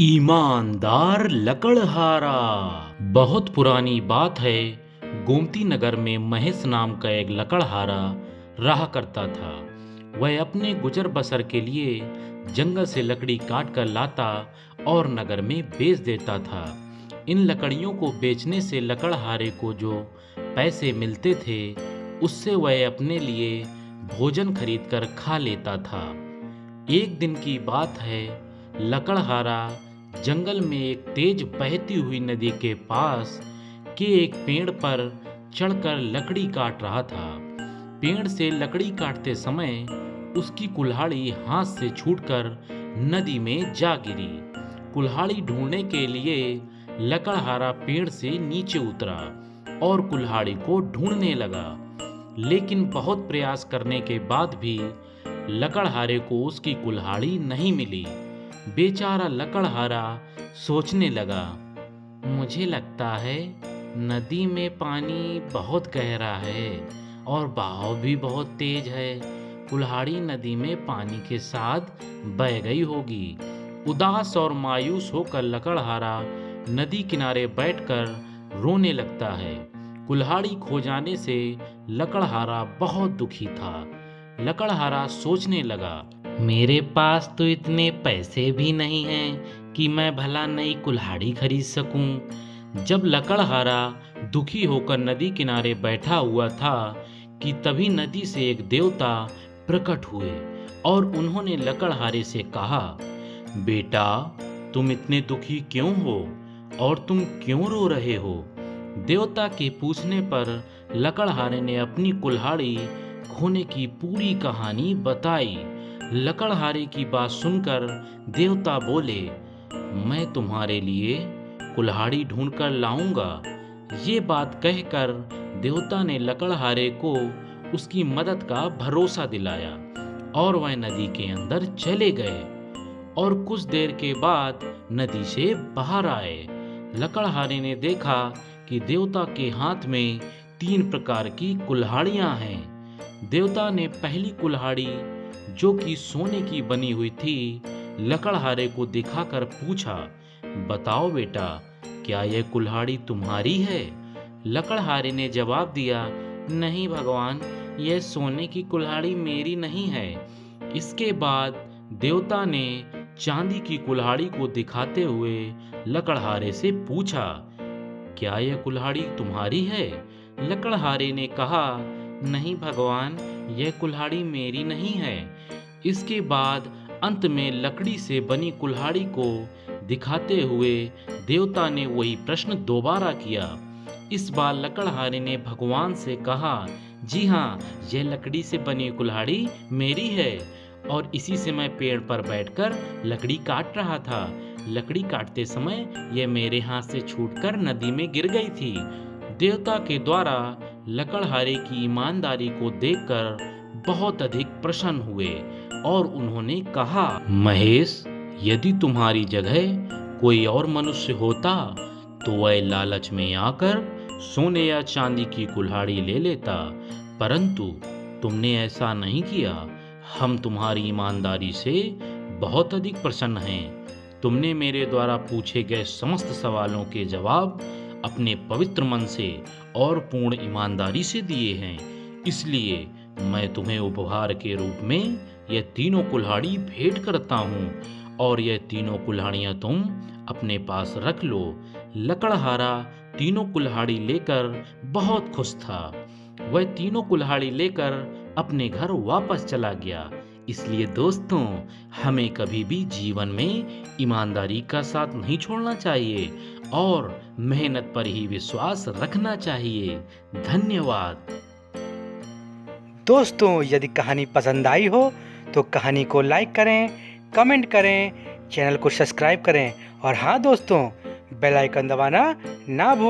ईमानदार लकड़हारा। बहुत पुरानी बात है। गोमती नगर में महेश नाम का एक लकड़हारा रहा करता था। वह अपने गुजर बसर के लिए जंगल से लकड़ी काट कर लाता और नगर में बेच देता था। इन लकड़ियों को बेचने से लकड़हारे को जो पैसे मिलते थे उससे वह अपने लिए भोजन खरीदकर खा लेता था। एक दिन की बात है, लकड़हारा जंगल में एक तेज बहती हुई नदी के पास के एक पेड़ पर चढ़कर लकड़ी काट रहा था। पेड़ से लकड़ी काटते समय उसकी कुल्हाड़ी हाथ से छूटकर नदी में जा गिरी। कुल्हाड़ी ढूंढने के लिए लकड़हारा पेड़ से नीचे उतरा और कुल्हाड़ी को ढूंढने लगा, लेकिन बहुत प्रयास करने के बाद भी लकड़हारे को उसकी कुल्हाड़ी नहीं मिली। बेचारा लकड़हारा सोचने लगा, मुझे लगता है नदी में पानी बहुत गहरा है और बहाव भी बहुत तेज है। कुल्हाड़ी नदी में पानी के साथ बह गई होगी। उदास और मायूस होकर लकड़हारा नदी किनारे बैठकर रोने लगता है। कुल्हाड़ी खो जाने से लकड़हारा बहुत दुखी था। लकड़हारा सोचने लगा, मेरे पास तो इतने पैसे भी नहीं हैं कि मैं भला नई कुल्हाड़ी खरीद सकूं। जब लकड़हारा दुखी होकर नदी किनारे बैठा हुआ था कि तभी नदी से एक देवता प्रकट हुए और उन्होंने लकड़हारे से कहा, बेटा, तुम इतने दुखी क्यों हो और तुम क्यों रो रहे हो? देवता के पूछने पर लकड़हारे ने अपनी कुल्हाड़ी खोने की पूरी कहानी बताई। लकड़हारे की बात सुनकर देवता बोले, मैं तुम्हारे लिए कुल्हाड़ी ढूंढकर लाऊंगा। ये बात कहकर देवता ने लकड़हारे को उसकी मदद का भरोसा दिलाया और वह नदी के अंदर चले गए और कुछ देर के बाद नदी से बाहर आए। लकड़हारे ने देखा कि देवता के हाथ में 3 प्रकार की कुल्हाड़ियां हैं। देवता ने पहली कुल्हाड़ी, जो कि सोने की बनी हुई थी, लकड़हारे को दिखाकर पूछा, बताओ बेटा, क्या यह कुल्हाड़ी तुम्हारी है? लकड़हारे ने जवाब दिया, नहीं भगवान, यह सोने की कुल्हाड़ी मेरी नहीं है। इसके बाद देवता ने चांदी की कुल्हाड़ी को दिखाते हुए लकड़हारे से पूछा, क्या यह कुल्हाड़ी तुम्हारी है? लकड़हारे ने कहा, नहीं भगवान, यह कुल्हाड़ी मेरी नहीं है। इसके बाद अंत में लकड़ी से बनी कुल्हाड़ी को दिखाते हुए देवता ने वही प्रश्न दोबारा किया। इस बार लकड़हारे ने भगवान से कहा, जी हाँ, यह लकड़ी से बनी कुल्हाड़ी मेरी है और इसी से मैं पेड़ पर बैठकर लकड़ी काट रहा था। लकड़ी काटते समय यह मेरे हाथ से छूटकर नदी में गिर गई थी। देवता के द्वारा लकड़हारे की ईमानदारी को देखकर बहुत अधिक प्रसन्न हुए और उन्होंने कहा, महेश, यदि तुम्हारी जगह कोई और मनुष्य होता तो वह लालच में आकर सोने या चांदी की कुल्हाड़ी ले लेता, परंतु तुमने ऐसा नहीं किया। हम तुम्हारी ईमानदारी से बहुत अधिक प्रसन्न हैं। तुमने मेरे द्वारा पूछे गए समस्त सवालों के जवाब अपने पवित्र मन से और पूर्ण ईमानदारी से दिए हैं। इसलिए मैं तुम्हें उपहार के रूप में यह तीनों कुल्हाड़ी भेंट करता हूँ और यह तीनों कुल्हाड़ियाँ तुम अपने पास रख लो। लकड़हारा तीनों कुल्हाड़ी लेकर बहुत खुश था। वह तीनों कुल्हाड़ी लेकर अपने घर वापस चला गया। इसलिए दोस्तों, हमें कभी भी जीवन में ईमानदारी का साथ नहीं छोड़ना चाहिए और मेहनत पर ही विश्वास रखना चाहिए। धन्यवाद। दोस्तों, यदि कहानी पसंद आई हो तो कहानी को लाइक करें, कमेंट करें, चैनल को सब्सक्राइब करें और हाँ दोस्तों, बेल आइकन दबाना ना भूलें।